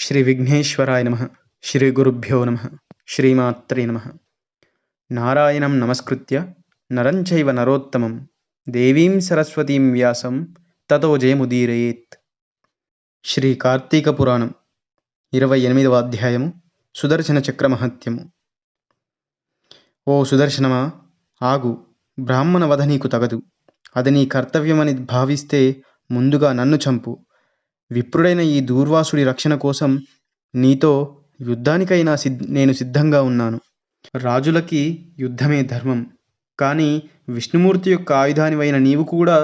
శ్రీ విఘ్నేశ్వరాయ నమః. శ్రీ గురుభ్యో నమః. శ్రీమాత్రే నమః. నారాయణం నమస్కృత్య నరం చైవ నరోత్తమం దేవీం సరస్వతీం వ్యాసం తతో జయముదీరయేత్. శ్రీ కార్తీక పురాణం 28వ అధ్యాయము సుదర్శన చక్ర మహత్యము. ఓ సుదర్శనమా, ఆగు. బ్రాహ్మణ వధ నీకు తగదు. అది నీ కర్తవ్యమని భావిస్తే ముందుగా నన్ను చంపు. విప్రుడైన ఈ దూర్వాసుడి రక్షణ కోసం నీతో యుద్ధానికైనా నేను సిద్ధంగా ఉన్నాను. రాజులకి యుద్ధమే ధర్మం. కానీ విష్ణుమూర్తి యొక్క ఆయుధానివైన నీవు కూడా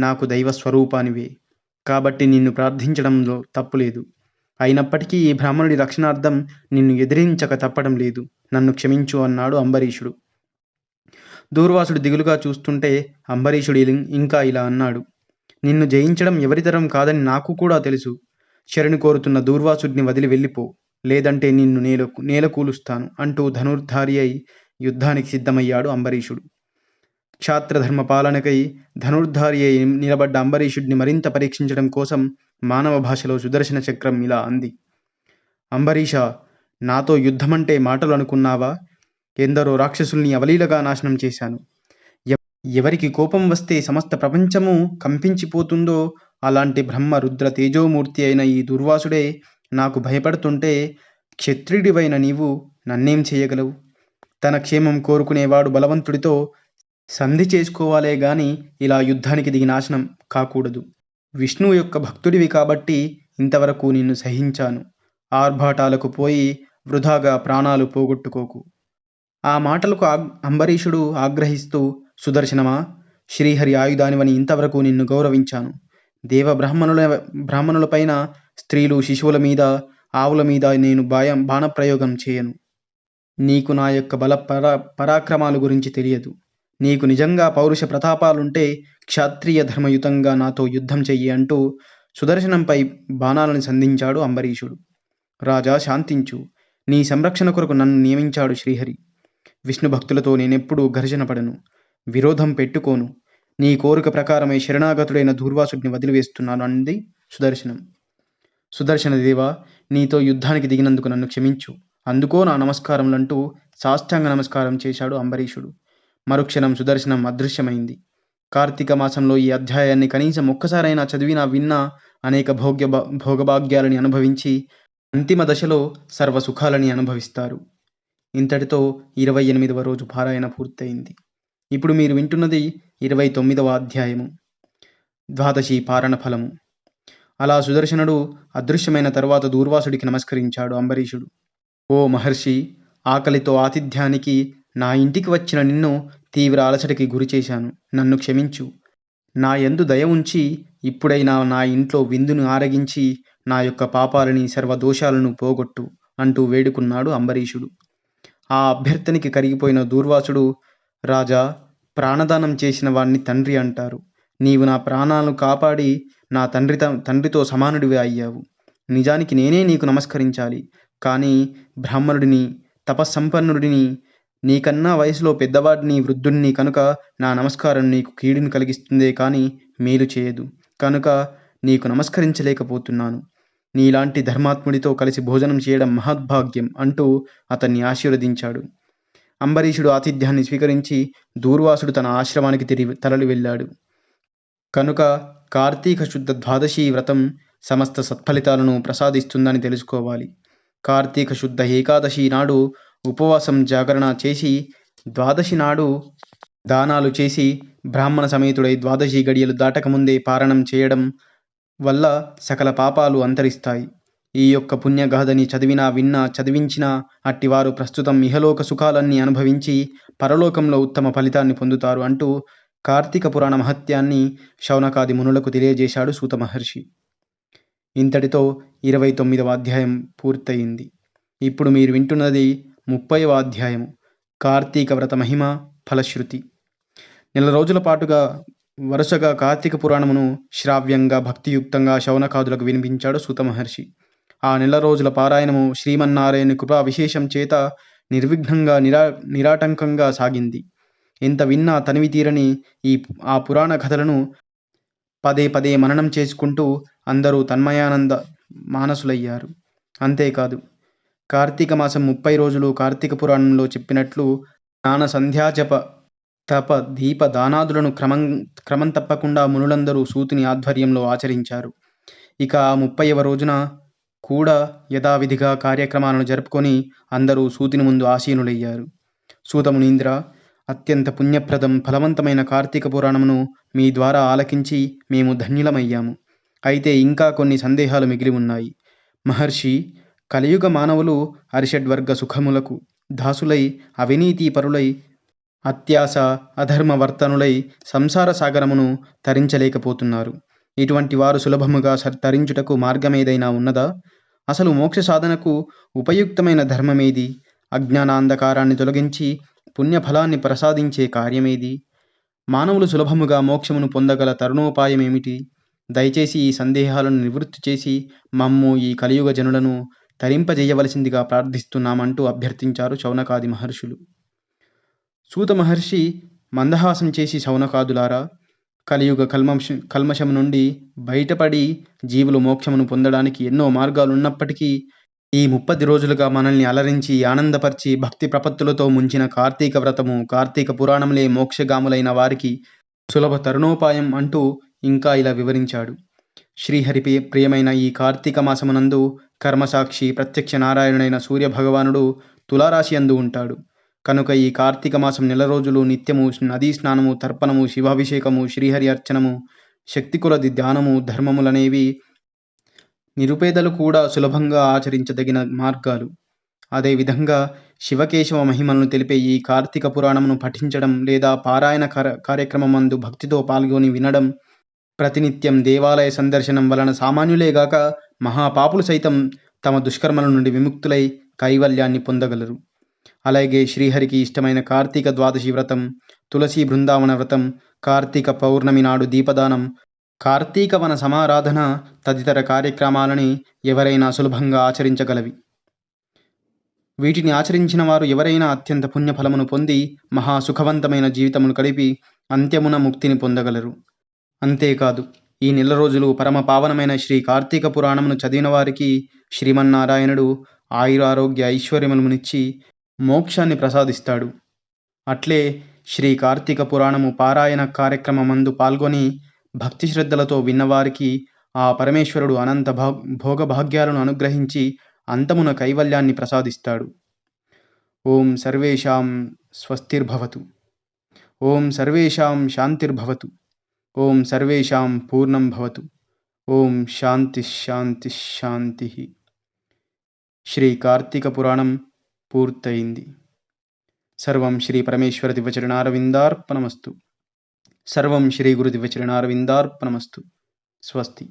నాకు దైవ స్వరూపానివే. కాబట్టి నిన్ను ప్రార్థించడంలో తప్పులేదు. అయినప్పటికీ ఈ బ్రాహ్మణుడి రక్షణార్థం నిన్ను ఎదిరించక తప్పడం లేదు. నన్ను క్షమించు అన్నాడు అంబరీషుడు. దూర్వాసుడు దిగులుగా చూస్తుంటే అంబరీషుడు ఇంకా ఇలా అన్నాడు. నిన్ను జయించడం ఎవరితరం కాదని నాకు కూడా తెలుసు. శరణు కోరుతున్న దూర్వాసుడిని వదిలి వెళ్ళిపో, లేదంటే నిన్ను నేల కూలుస్తాను అంటూ ధనుర్ధారి అయి యుద్ధానికి సిద్ధమయ్యాడు అంబరీషుడు. క్షాత్రధర్మ పాలనకై ధనుర్ధారి అయి నిలబడ్డ అంబరీషుడిని మరింత పరీక్షించడం కోసం మానవ భాషలో సుదర్శన చక్రం ఇలా అంది. అంబరీష, నాతో యుద్ధమంటే మాటలు అనుకున్నావా? ఎందరో రాక్షసుల్ని అవలీలగా నాశనం చేశాను. ఎవరికి కోపం వస్తే సమస్త ప్రపంచము కంపించిపోతుందో అలాంటి బ్రహ్మ రుద్ర తేజోమూర్తి అయిన ఈ దుర్వాసుడే నాకు భయపడుతుంటే క్షత్రియుడివైన నీవు నన్నేం చేయగలవు? తన క్షేమం కోరుకునేవాడు బలవంతుడితో సంధి చేసుకోవాలే గాని ఇలా యుద్ధానికి దిగి నాశనం కాకూడదు. విష్ణువు యొక్క భక్తుడివి కాబట్టి ఇంతవరకు నిన్ను సహించాను. ఆర్భాటాలకు పోయి వృధాగా ప్రాణాలు పోగొట్టుకోకు. ఆ మాటలకు అంబరీషుడు ఆగ్రహిస్తూ, సుదర్శనమా, శ్రీహరి ఆయుధానివని ఇంతవరకు నిన్ను గౌరవించాను. బ్రాహ్మణులపైన, స్త్రీలు శిశువుల మీద, ఆవుల మీద నేను బాణప్రయోగం చేయను. నీకు నా యొక్క బల పరాక్రమాల గురించి తెలియదు. నీకు నిజంగా పౌరుష ప్రతాపాలుంటే క్షాత్రియ ధర్మయుతంగా నాతో యుద్ధం చెయ్యి అంటూ సుదర్శనంపై బాణాలను సంధించాడు అంబరీషుడు. రాజా, శాంతించు. నీ సంరక్షణ కొరకు నన్ను నియమించాడు శ్రీహరి. విష్ణు భక్తులతో నేనెప్పుడూ ఘర్షణ పడను, విరోధం పెట్టుకోను. నీ కోరిక ప్రకారమే శరణాగతుడైన దూర్వాసుడిని వదిలివేస్తున్నాను అంది సుదర్శనం. సుదర్శన దేవా, నీతో యుద్ధానికి దిగినందుకు నన్ను క్షమించు. అందుకో నా నమస్కారములంటూ సాష్టాంగ నమస్కారం చేశాడు అంబరీషుడు. మరుక్షణం సుదర్శనం అదృశ్యమైంది. కార్తీక మాసంలో ఈ అధ్యాయాన్ని కనీసం ఒక్కసారైనా చదివినా విన్నా అనేక భోగభాగ్యాలని అనుభవించి అంతిమ దశలో సర్వ సుఖాలని అనుభవిస్తారు. ఇంతటితో 28వ రోజు పారాయణ పూర్తయింది. ఇప్పుడు మీరు వింటున్నది 29వ అధ్యాయము, ద్వాదశి పారణ ఫలము. అలా సుదర్శనుడు అదృశ్యమైన తరువాత దూర్వాసుడికి నమస్కరించాడు అంబరీషుడు. ఓ మహర్షి, ఆకలితో ఆతిథ్యానికి నా ఇంటికి వచ్చిన నిన్ను తీవ్ర అలసటకి గురి చేశాను. నన్ను క్షమించు. నా యందు దయ ఉంచి ఇప్పుడైనా నా ఇంట్లో విందును ఆరగించి నా యొక్క పాపాలని, సర్వదోషాలను పోగొట్టు అంటూ వేడుకున్నాడు అంబరీషుడు. ఆ అభ్యర్థనికి కరిగిపోయిన దూర్వాసుడు, రాజా, ప్రాణదానం చేసిన వాణ్ణి తండ్రి అంటారు. నీవు నా ప్రాణాలను కాపాడి నా తండ్రితో సమానుడివి అయ్యావు. నిజానికి నేనే నీకు నమస్కరించాలి. కానీ బ్రాహ్మణుడిని, తపస్సంపన్నుడిని, నీకన్నా వయసులో పెద్దవాడిని, వృద్ధుడిని కనుక నా నమస్కారం నీకు కీడుని కలిగిస్తుందే కానీ మేలు చేయదు. కనుక నీకు నమస్కరించలేకపోతున్నాను. నీలాంటి ధర్మాత్ముడితో కలిసి భోజనం చేయడం మహద్భాగ్యం అంటూ అతన్ని ఆశీర్వదించాడు. అంబరీషుడు ఆతిథ్యాన్ని స్వీకరించి దూర్వాసుడు తన ఆశ్రమానికి తరలి వెళ్ళాడు. కనుక కార్తీక శుద్ధ ద్వాదశి వ్రతం సమస్త సత్ఫలితాలను ప్రసాదిస్తుందని తెలుసుకోవాలి. కార్తీక శుద్ధ ఏకాదశి నాడు ఉపవాసం జాగరణ చేసి, ద్వాదశి నాడు దానాలు చేసి, బ్రాహ్మణ సమేతుడై ద్వాదశి గడియలు దాటకముందే పారణం చేయడం వల్ల సకల పాపాలు అంతరిస్తాయి. ఈ యొక్క పుణ్యగాథని చదివినా విన్నా చదివించినా అట్టివారు ప్రస్తుతం ఇహలోక సుఖాలన్నీ అనుభవించి పరలోకంలో ఉత్తమ ఫలితాన్ని పొందుతారు అంటూ కార్తీక పురాణ మహత్యాన్ని శౌనకాది మునులకు తెలియజేశాడు సూత మహర్షి. ఇంతటితో 29వ అధ్యాయం పూర్తయింది. ఇప్పుడు మీరు వింటున్నది 30వ అధ్యాయము, కార్తీక వ్రత మహిమ ఫలశ్రుతి. నెల రోజుల పాటుగా వరుసగా కార్తీక పురాణమును శ్రావ్యంగా భక్తియుక్తంగా శౌనకాదులకు వినిపించాడు సూత మహర్షి. ఆ నెల రోజుల పారాయణము శ్రీమన్నారాయణ కృపా విశేషం చేత నిర్విఘ్నంగా నిరాటంకంగా సాగింది. ఎంత విన్నా తనివి తీరని ఆ పురాణ కథలను పదే పదే మననం చేసుకుంటూ అందరూ తన్మయానంద మానసులయ్యారు. అంతేకాదు కార్తీక మాసం 30 రోజులు కార్తీక పురాణంలో చెప్పినట్లు స్నాన సంధ్యాజప తప దీప దానాదులను క్రమం తప్పకుండా మునులందరూ సూతుని ఆధ్వర్యంలో ఆచరించారు. ఇక ఆ 30వ రోజున కూడా యథావిధిగా కార్యక్రమాలను జరుపుకొని అందరూ సూతుని ముందు ఆసీనులయ్యారు. సూతమునీంద్ర, అత్యంత పుణ్యప్రదం ఫలవంతమైన కార్తీక పురాణమును మీ ద్వారా ఆలకించి మేము ధన్యులమయ్యాము. అయితే ఇంకా కొన్ని సందేహాలు మిగిలి ఉన్నాయి. మహర్షి, కలియుగ మానవులు అరిషడ్వర్గ సుఖములకు దాసులై అవినీతి పరులై అత్యాస అధర్మవర్తనులై సంసార సాగరమును తరించలేకపోతున్నారు. ఇటువంటి వారు సులభముగా తరించుటకు మార్గమేదైనా ఉన్నదా? అసలు మోక్ష సాధనకు ఉపయుక్తమైన ధర్మమేది? అజ్ఞానాంధకారాన్ని తొలగించి పుణ్యఫలాన్ని ప్రసాదించే కార్యమేది? మానవులు సులభముగా మోక్షమును పొందగల తరుణోపాయమేమిటి? దయచేసి ఈ సందేహాలను నివృత్తి చేసి మమ్ము ఈ కలియుగ జనులను తరింపజేయవలసిందిగా ప్రార్థిస్తున్నామంటూ అభ్యర్థించారు శౌనకాది మహర్షులు. సూత మహర్షి మందహాసం చేసి, శౌనకాదులారా, కలియుగ కల్మషం నుండి బయటపడి జీవులు మోక్షమును పొందడానికి ఎన్నో మార్గాలున్నప్పటికీ ఈ 30 రోజులుగా మనల్ని అలరించి ఆనందపరిచి భక్తి ప్రపత్తులతో ముంచిన కార్తీక వ్రతము, కార్తీక పురాణంలే మోక్షగాములైన వారికి సులభ తరుణోపాయం అంటూ ఇంకా ఇలా వివరించాడు. శ్రీహరి ప్రియమైన ఈ కార్తీక మాసమునందు కర్మసాక్షి ప్రత్యక్ష నారాయణుడైన సూర్యభగవానుడు తులారాశి అందు ఉంటాడు. కనుక ఈ కార్తీక మాసం నెల రోజులు నిత్యము నదీ స్నానము, తర్పణము, శివాభిషేకము, శ్రీహరి అర్చనము, శక్తి కొలది ధ్యానము, ధర్మములనేవి నిరుపేదలు కూడా సులభంగా ఆచరించదగిన మార్గాలు. అదేవిధంగా శివకేశవ మహిమలను తెలిపే ఈ కార్తీక పురాణమును పఠించడం లేదా పారాయణ కార్యక్రమమందు భక్తితో పాల్గొని వినడం, ప్రతినిత్యం దేవాలయ సందర్శనం వలన సామాన్యులేగాక మహాపాపులు సైతం తమ దుష్కర్మల నుండి విముక్తులై కైవల్యాన్ని పొందగలరు. అలాగే శ్రీహరికి ఇష్టమైన కార్తీక ద్వాదశి వ్రతం, తులసి బృందావన వ్రతం, కార్తీక పౌర్ణమి నాడు దీపదానం, కార్తీక వన సమారాధన తదితర కార్యక్రమాలని ఎవరైనా సులభంగా ఆచరించగలవి. వీటిని ఆచరించిన వారు ఎవరైనా అత్యంత పుణ్యఫలమును పొంది మహాసుఖవంతమైన జీవితమును గడిపి అంత్యమున ముక్తిని పొందగలరు. అంతేకాదు ఈ నెల రోజులు పరమ పావనమైన శ్రీ కార్తీక పురాణమును చదివిన వారికి శ్రీమన్నారాయణుడు ఆయురారోగ్య ఐశ్వర్యములనిచ్చి మోక్షాన్ని ప్రసాదిస్తాడు. అట్లే శ్రీ కార్తీక పురాణము పారాయణ కార్యక్రమమందు పాల్గొని భక్తి శ్రద్ధలతో విన్నవారికి ఆ పరమేశ్వరుడు అనంత భోగభాగ్యాలను అనుగ్రహించి అంతమున కైవల్యాన్ని ప్రసాదిస్తాడు. ఓం సర్వేషాం స్వస్తిర్భవతు. ఓం సర్వేషాం శాంతిర్భవతు. ఓం సర్వేషాం పూర్ణం భవతు. ఓం శాంతి శాంతి శాంతి. శ్రీ కార్తీక పురాణం పూర్తయింది. సర్వం శ్రీ పరమేశ్వర దివ్యచరణారవిందార్పణమస్తు. సర్వం శ్రీ గురు దివ్యచరణారవిందార్పణమస్తు. స్వస్తి.